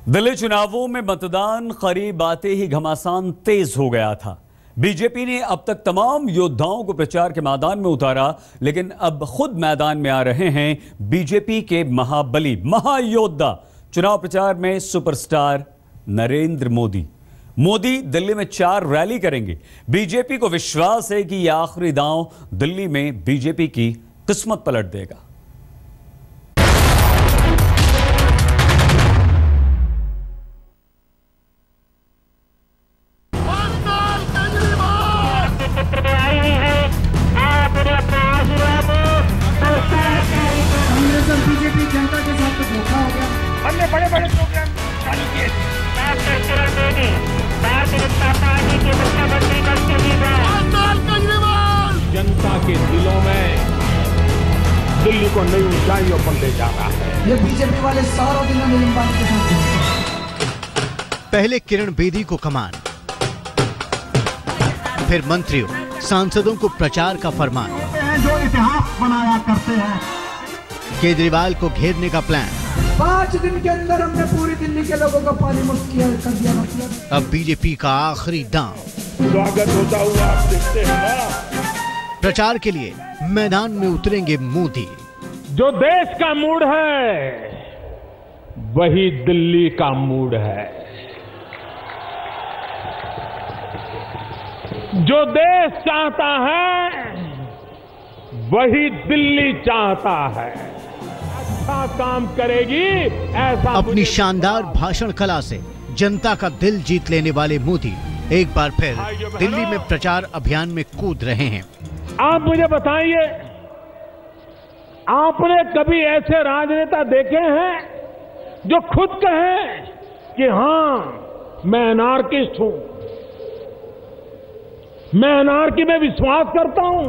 दिल्ली चुनावों में मतदान करीब आते ही घमासान तेज हो गया था। बीजेपी ने अब तक तमाम योद्धाओं को प्रचार के मैदान में उतारा, लेकिन अब खुद मैदान में आ रहे हैं बीजेपी के महाबली महायोद्धा, चुनाव प्रचार में सुपरस्टार नरेंद्र मोदी। मोदी दिल्ली में 4 रैली करेंगे। बीजेपी को विश्वास है कि यह आखिरी दांव दिल्ली में बीजेपी की किस्मत पलट देगा। बीजेपी जनता के साथ तो धोखा हो गया। हमने बड़े बड़े प्रोग्राम चालू किए थे। जनता के दिलों में दिल्ली को नई ऊंचाइयों पर ले जा रहा है। ये बीजेपी वाले सारा दिन नरेंद्र मोदी के साथ। पहले किरण बेदी को कमान, फिर मंत्रियों सांसदों को प्रचार का फरमान, जो इतिहास बनाया करते हैं। केजरीवाल को घेरने का प्लान। 5 दिन के अंदर हमने पूरी दिल्ली के लोगों का पानी मुफ्त कर दिया। मतलब अब बीजेपी का आखिरी दांव। स्वागत होता हुआ आप देखते हैं ना। प्रचार के लिए मैदान में उतरेंगे मोदी। जो देश का मूड है वही दिल्ली का मूड है। जो देश चाहता है वही दिल्ली चाहता है। अच्छा काम करेगी ऐसा। अपनी शानदार भाषण कला से जनता का दिल जीत लेने वाले मोदी एक बार फिर दिल्ली में प्रचार अभियान में कूद रहे हैं। आप मुझे बताइए, आपने कभी ऐसे राजनेता देखे हैं जो खुद कहें कि हां मैं एनार्किस्ट हूं, मैं एनार्की में विश्वास करता हूं।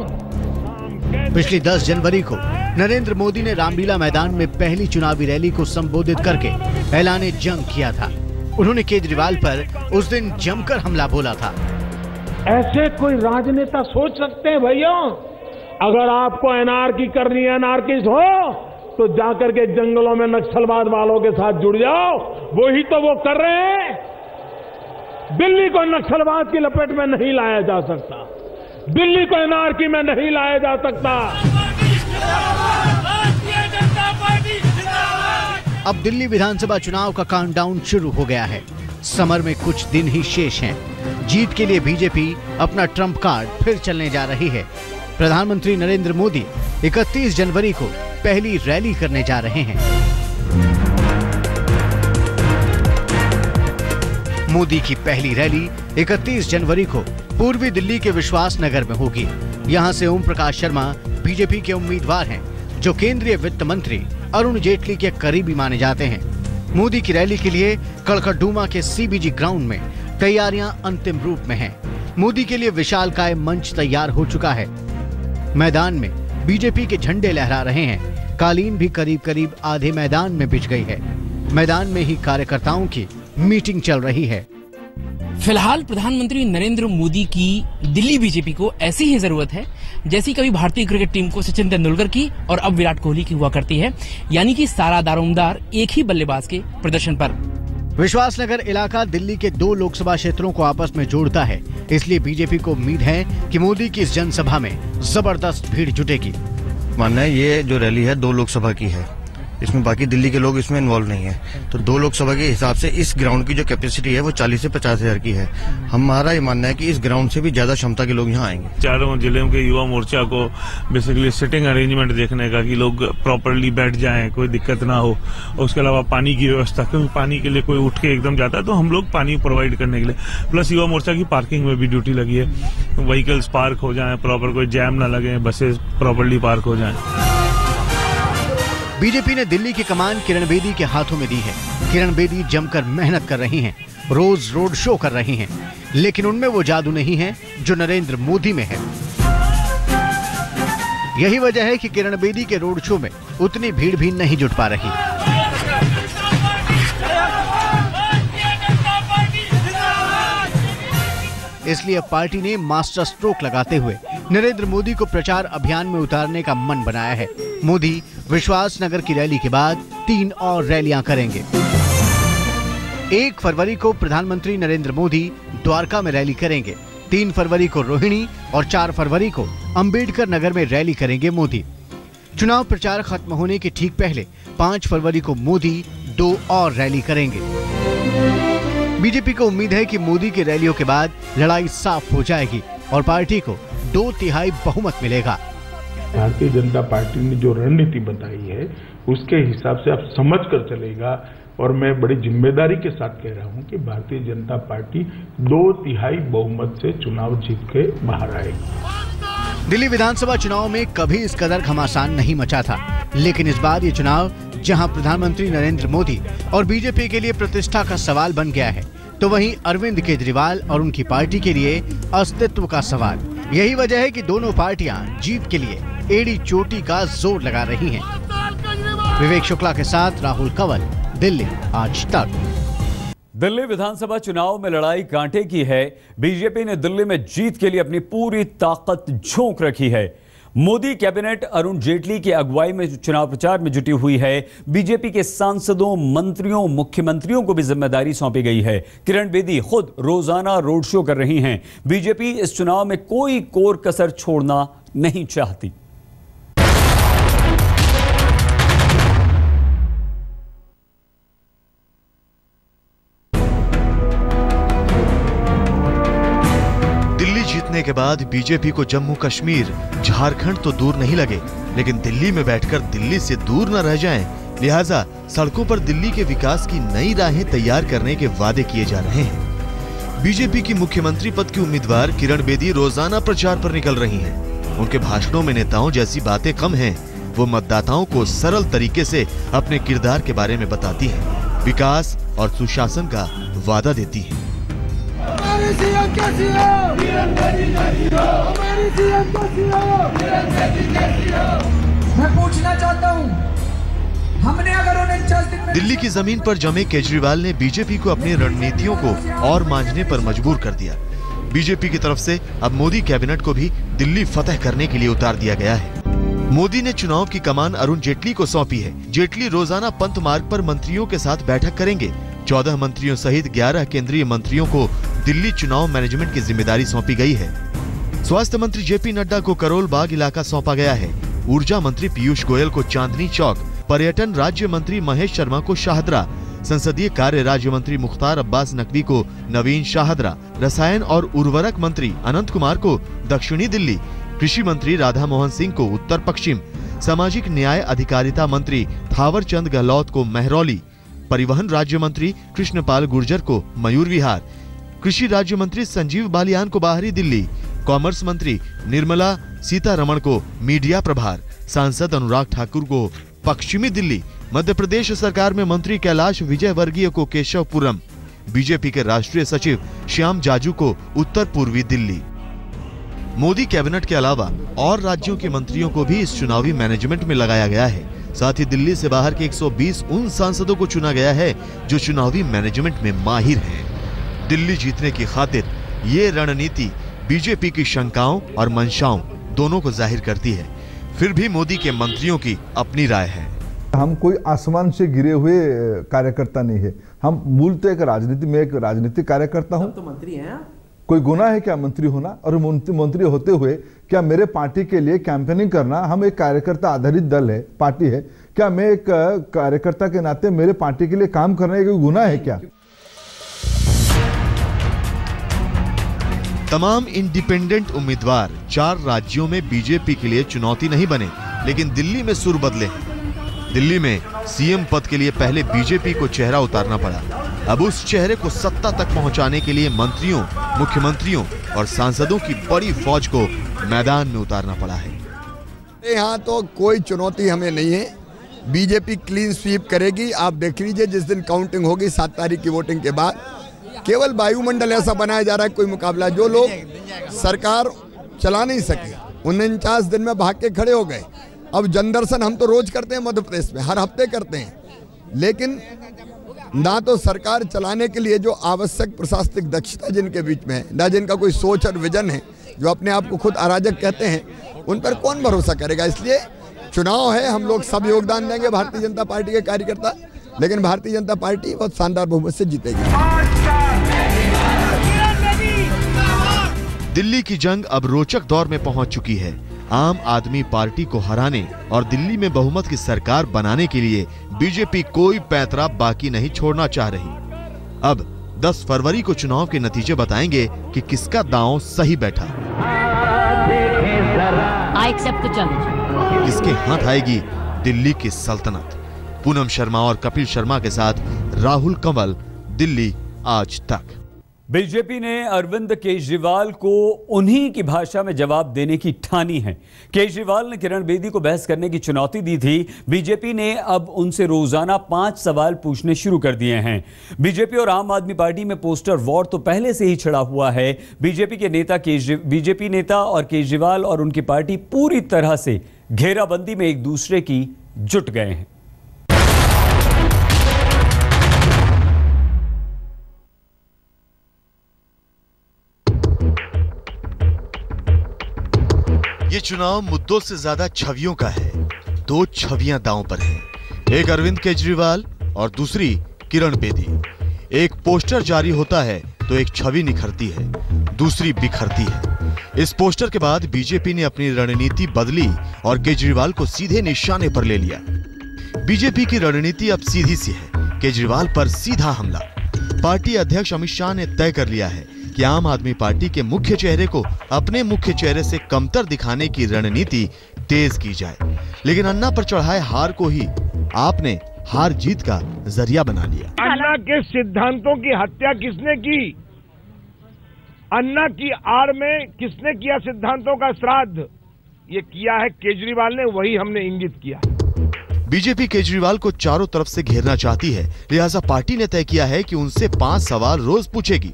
पिछली 10 जनवरी को नरेंद्र मोदी ने रामलीला मैदान में पहली चुनावी रैली को संबोधित करके ऐलान जंग किया था। उन्होंने केजरीवाल पर उस दिन जमकर हमला बोला था। ऐसे कोई राजनेता सोच सकते हैं भैया, अगर आपको एनार्की करनी है, एनार्किस्ट हो तो जाकर के जंगलों में नक्सलवाद वालों के साथ जुड़ जाओ। वही तो वो कर रहे हैं। दिल्ली को नक्सलवाद की लपेट में नहीं लाया जा सकता, दिल्ली को एनार्की में नहीं लाया जा सकता। अब दिल्ली विधानसभा चुनाव का काउंटडाउन शुरू हो गया है। समर में कुछ दिन ही शेष हैं। जीत के लिए बीजेपी अपना ट्रम्प कार्ड फिर चलने जा रही है। प्रधानमंत्री नरेंद्र मोदी 31 जनवरी को पहली रैली करने जा रहे हैं। मोदी की पहली रैली 31 जनवरी को पूर्वी दिल्ली के विश्वास नगर में होगी। यहां से ओम प्रकाश शर्मा बीजेपी के उम्मीदवार हैं, जो केंद्रीय वित्त मंत्री अरुण जेटली के करीबी माने जाते हैं। मोदी की रैली के लिए कड़कड़डूमा के सीबीजी ग्राउंड में तैयारियां अंतिम रूप में हैं। मोदी के लिए विशालकाय मंच तैयार हो चुका है। मैदान में बीजेपी के झंडे लहरा रहे हैं। कालीन भी करीब करीब आधे मैदान में बिछ गई है। मैदान में ही कार्यकर्ताओं की मीटिंग चल रही है। फिलहाल प्रधानमंत्री नरेंद्र मोदी की दिल्ली बीजेपी को ऐसी ही जरूरत है जैसी कभी भारतीय क्रिकेट टीम को सचिन तेंदुलकर की और अब विराट कोहली की हुआ करती है, यानी कि सारा दारोमदार एक ही बल्लेबाज के प्रदर्शन पर। विश्वासनगर इलाका दिल्ली के 2 लोकसभा क्षेत्रों को आपस में जोड़ता है, इसलिए बीजेपी को उम्मीद है कि मोदी की इस जनसभा में जबरदस्त भीड़ जुटेगी। मानना है ये जो रैली है 2 लोकसभा की है, इसमें बाकी दिल्ली के लोग इसमें इन्वॉल्व नहीं है। तो 2 लोकसभा के हिसाब से इस ग्राउंड की जो कैपेसिटी है वो 40 से 50 हजार की है। हमारा ये मानना है कि इस ग्राउंड से भी ज्यादा क्षमता के लोग यहाँ आएंगे। चारों जिलों के युवा मोर्चा को बेसिकली सिटिंग अरेंजमेंट देखने का, कि लोग प्रॉपरली बैठ जाएं, कोई दिक्कत ना हो। उसके अलावा पानी की व्यवस्था, क्योंकि पानी के लिए कोई उठ के एकदम जाता है तो हम लोग पानी प्रोवाइड करने के लिए, प्लस युवा मोर्चा की पार्किंग में भी ड्यूटी लगी है। व्हीकल्स पार्क हो जाए प्रॉपर, कोई जैम ना लगे, बसेस प्रॉपरली पार्क हो जाए। बीजेपी ने दिल्ली की कमान किरण बेदी के हाथों में दी है। किरण बेदी जमकर मेहनत कर रही हैं, रोज रोड शो कर रही हैं, लेकिन उनमें वो जादू नहीं है जो नरेंद्र मोदी में है। यही वजह है कि किरण बेदी के रोड शो में उतनी भीड़ भी नहीं जुट पा रही। इसलिए अब पार्टी ने मास्टर स्ट्रोक लगाते हुए नरेंद्र मोदी को प्रचार अभियान में उतारने का मन बनाया है। मोदी विश्वास नगर की रैली के बाद 3 और रैलियां करेंगे। 1 फरवरी को प्रधानमंत्री नरेंद्र मोदी द्वारका में रैली करेंगे, 3 फरवरी को रोहिणी और 4 फरवरी को अंबेडकर नगर में रैली करेंगे मोदी। चुनाव प्रचार खत्म होने के ठीक पहले 5 फरवरी को मोदी 2 और रैली करेंगे। बीजेपी को उम्मीद है कि मोदी की रैलियों के बाद लड़ाई साफ हो जाएगी और पार्टी को 2/3 बहुमत मिलेगा। भारतीय जनता पार्टी ने जो रणनीति बताई है उसके हिसाब से आप समझ कर चलेगा, और मैं बड़ी जिम्मेदारी के साथ कह रहा हूं कि भारतीय जनता पार्टी 2/3 बहुमत से चुनाव जीत के बाहर आएगी। दिल्ली विधानसभा चुनाव में कभी इस कदर घमासान नहीं मचा था, लेकिन इस बार ये चुनाव जहां प्रधानमंत्री नरेंद्र मोदी और बीजेपी के लिए प्रतिष्ठा का सवाल बन गया है, तो वहीं अरविंद केजरीवाल और उनकी पार्टी के लिए अस्तित्व का सवाल। यही वजह है कि दोनों पार्टियां जीत के लिए एड़ी चोटी का जोर लगा रही हैं। विवेक शुक्ला के साथ राहुल कंवल, दिल्ली आज तक। दिल्ली विधानसभा चुनाव में लड़ाई कांटे की है। बीजेपी ने दिल्ली में जीत के लिए अपनी पूरी ताकत झोंक रखी है। मोदी कैबिनेट अरुण जेटली की अगुवाई में चुनाव प्रचार में जुटी हुई है। बीजेपी के सांसदों, मंत्रियों, मुख्यमंत्रियों को भी जिम्मेदारी सौंपी गई है। किरण बेदी खुद रोजाना रोड शो कर रही हैं। बीजेपी इस चुनाव में कोई कोर कसर छोड़ना नहीं चाहती। जीतने के बाद बीजेपी को जम्मू कश्मीर, झारखंड तो दूर नहीं लगे, लेकिन दिल्ली में बैठकर दिल्ली से दूर न रह जाएं। लिहाजा सड़कों पर दिल्ली के विकास की नई राहें तैयार करने के वादे किए जा रहे हैं। बीजेपी की मुख्यमंत्री पद की उम्मीदवार किरण बेदी रोजाना प्रचार पर निकल रही हैं। उनके भाषणों में नेताओं जैसी बातें कम हैं, वो मतदाताओं को सरल तरीके से अपने किरदार के बारे में बताती हैं, विकास और सुशासन का वादा देती हैं। हमारी सीएम कैसी हो? हमारी सीएम कैसी हो? मैं पूछना चाहता हूँ, हमने अगर 49 दिन में दिल्ली की जमीन पर जमे केजरीवाल ने बीजेपी को अपनी रणनीतियों को और मांझने पर मजबूर कर दिया। बीजेपी की तरफ से अब मोदी कैबिनेट को भी दिल्ली फतह करने के लिए उतार दिया गया है। मोदी ने चुनाव की कमान अरुण जेटली को सौंपी है। जेटली रोजाना पंथ मार्ग पर मंत्रियों के साथ बैठक करेंगे। 14 मंत्रियों सहित 11 केंद्रीय मंत्रियों को दिल्ली चुनाव मैनेजमेंट की जिम्मेदारी सौंपी गई है। स्वास्थ्य मंत्री जेपी नड्डा को करोल बाग इलाका सौंपा गया है। ऊर्जा मंत्री पीयूष गोयल को चांदनी चौक, पर्यटन राज्य मंत्री महेश शर्मा को शाहदरा, संसदीय कार्य राज्य मंत्री मुख्तार अब्बास नकवी को नवीन शाहदरा, रसायन और उर्वरक मंत्री अनंत कुमार को दक्षिणी दिल्ली, कृषि मंत्री राधा मोहन सिंह को उत्तर पश्चिम, सामाजिक न्याय अधिकारिता मंत्री थावर चंद गहलोत को महरौली, परिवहन राज्य मंत्री कृष्णपाल गुर्जर को मयूर विहार, कृषि राज्य मंत्री संजीव बालियान को बाहरी दिल्ली, कॉमर्स मंत्री निर्मला सीतारमण को मीडिया प्रभार, सांसद अनुराग ठाकुर को पश्चिमी दिल्ली, मध्य प्रदेश सरकार में मंत्री कैलाश विजयवर्गीय को केशवपुरम, बीजेपी के राष्ट्रीय सचिव श्याम जाजू को उत्तर पूर्वी दिल्ली। मोदी कैबिनेट के अलावा और राज्यों के मंत्रियों को भी इस चुनावी मैनेजमेंट में लगाया गया है। साथ ही दिल्ली से बाहर के 120 उन सांसदों को चुना गया है जो चुनावी मैनेजमेंट में माहिर हैं। दिल्ली जीतने की खातिर ये रणनीति बीजेपी की शंकाओं और मंशाओं दोनों को जाहिर करती है। फिर भी मोदी के मंत्रियों की अपनी राय है। हम कोई आसमान से गिरे हुए कार्यकर्ता नहीं है। हम मूलतः एक राजनीति में एक राजनीतिक कार्यकर्ता हूं। तो मंत्री हैं। कोई गुनाह है क्या मंत्री होना? और मंत्री होते हुए क्या मेरे पार्टी के लिए कैंपेनिंग करना, हम एक कार्यकर्ता आधारित दल है, पार्टी है, क्या मैं एक कार्यकर्ता के नाते मेरे पार्टी के लिए काम करना कोई गुनाह है क्या? तमाम इंडिपेंडेंट उम्मीदवार 4 राज्यों में बीजेपी के लिए चुनौती नहीं बने, लेकिन दिल्ली में सुर बदले हैं। दिल्ली में सीएम पद के लिए पहले बीजेपी को चेहरा उतारना पड़ा। अब उस चेहरे को सत्ता तक पहुंचाने के लिए मंत्रियों, मुख्यमंत्रियों और सांसदों की बड़ी फौज को मैदान में उतारना पड़ा है। यहाँ तो कोई चुनौती हमें नहीं है। बीजेपी क्लीन स्वीप करेगी। आप देख लीजिए, जिस दिन काउंटिंग होगी 7 तारीख की वोटिंग के बाद, केवल वायुमंडल ऐसा बनाया जा रहा है कोई मुकाबला। जो लोग सरकार चला नहीं सके 49 दिन में भाग के खड़े हो गए। अब जनदर्शन हम तो रोज करते हैं, मध्य प्रदेश में हर हफ्ते करते हैं, लेकिन ना तो सरकार चलाने के लिए जो आवश्यक प्रशासनिक दक्षता जिनके बीच में है, ना जिनका कोई सोच और विजन है, जो अपने आप को खुद अराजक कहते हैं, उन पर कौन भरोसा करेगा। इसलिए चुनाव है, हम लोग सब योगदान देंगे, भारतीय जनता पार्टी के कार्यकर्ता, लेकिन भारतीय जनता पार्टी बहुत शानदार बहुमत से जीतेगी। दिल्ली की जंग अब रोचक दौर में पहुंच चुकी है। आम आदमी पार्टी को हराने और दिल्ली में बहुमत की सरकार बनाने के लिए बीजेपी कोई पैंतरा बाकी नहीं छोड़ना चाह रही। अब 10 फरवरी को चुनाव के नतीजे बताएंगे कि किसका दांव सही बैठा, किसके हाथ आएगी दिल्ली की सल्तनत। पूनम शर्मा और कपिल शर्मा के साथ राहुल कंवल, दिल्ली आज तक। बीजेपी ने अरविंद केजरीवाल को उन्हीं की भाषा में जवाब देने की ठानी है। केजरीवाल ने किरण बेदी को बहस करने की चुनौती दी थी। बीजेपी ने अब उनसे रोजाना 5 सवाल पूछने शुरू कर दिए हैं। बीजेपी और आम आदमी पार्टी में पोस्टर वॉर तो पहले से ही छिड़ा हुआ है। बीजेपी नेता और केजरीवाल और उनकी पार्टी पूरी तरह से घेराबंदी में एक दूसरे की जुट गए हैं। ये चुनाव मुद्दों से ज्यादा छवियों का है। 2 छवियां दांव पर हैं। एक अरविंद केजरीवाल और दूसरी किरण बेदी। एक पोस्टर जारी होता है तो एक छवि निखरती है, दूसरी बिखरती है। इस पोस्टर के बाद बीजेपी ने अपनी रणनीति बदली और केजरीवाल को सीधे निशाने पर ले लिया। बीजेपी की रणनीति अब सीधी सी है, केजरीवाल पर सीधा हमला। पार्टी अध्यक्ष अमित शाह ने तय कर लिया है कि आम आदमी पार्टी के मुख्य चेहरे को अपने मुख्य चेहरे से कमतर दिखाने की रणनीति तेज की जाए। लेकिन अन्ना पर चढ़ाए हार को ही आपने हार जीत का जरिया बना लिया। अन्ना के सिद्धांतों की हत्या किसने की? अन्ना की आड़ में किसने किया सिद्धांतों का श्राद्ध? ये किया है केजरीवाल ने, वही हमने इंगित किया। बीजेपी केजरीवाल को चारों तरफ से घेरना चाहती है, लिहाजा पार्टी ने तय किया है कि उनसे 5 सवाल रोज पूछेगी।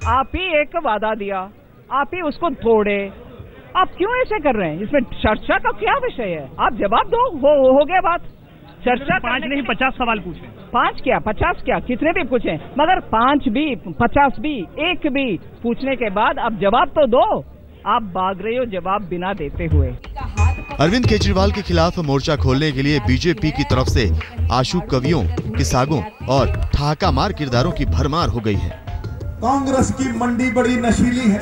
आप ही एक वादा दिया, आप ही उसको तोड़े, आप क्यों ऐसे कर रहे हैं? इसमें चर्चा का क्या विषय है? आप जवाब दो, हो गया बात। चर्चा 5 नहीं 50 सवाल पूछे। 5 क्या 50 क्या, कितने भी पूछे, मगर 5 भी 50 भी 1 भी पूछने के बाद आप जवाब तो दो। आप भाग रहे हो जवाब बिना देते हुए। अरविंद केजरीवाल के खिलाफ मोर्चा खोलने के लिए बीजेपी की तरफ से आशु कवियों, किसागों और ठहाका मार किरदारों की भरमार हो गई है। कांग्रेस की मंडी बड़ी नशीली है,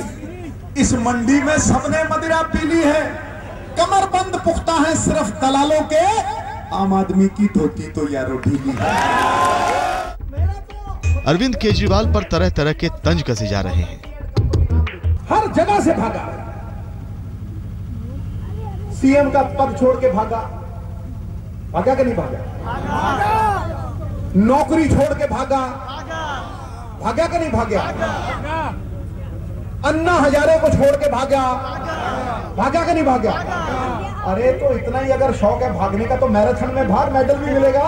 इस मंडी में सबने मदिरा पीली है। कमरबंद पुख्ता है सिर्फ दलालों के, आम आदमी की धोती तो यारो ढीली है। अरविंद केजरीवाल पर तरह तरह के तंज कसे जा रहे हैं। हर जगह से भागा, सीएम का पद छोड़ के भागा कि नहीं भागा? नौकरी छोड़ के भागा कि नहीं भागा? अन्ना हजारे को छोड़ के भागा कि नहीं भागा? अरे तो इतना ही अगर शौक है भागने का तो मैराथन में भाग, मेडल भी मिलेगा।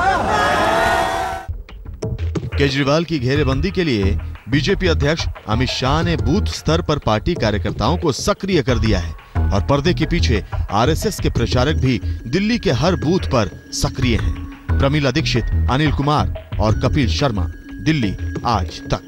केजरीवाल की घेरेबंदी के लिए बीजेपी अध्यक्ष अमित शाह ने बूथ स्तर पर पार्टी कार्यकर्ताओं को सक्रिय कर दिया है और पर्दे के पीछे आरएसएस के प्रचारक भी दिल्ली के हर बूथ पर सक्रिय हैं। प्रमिला दीक्षित, अनिल कुमार और कपिल शर्मा, दिल्ली आज तक।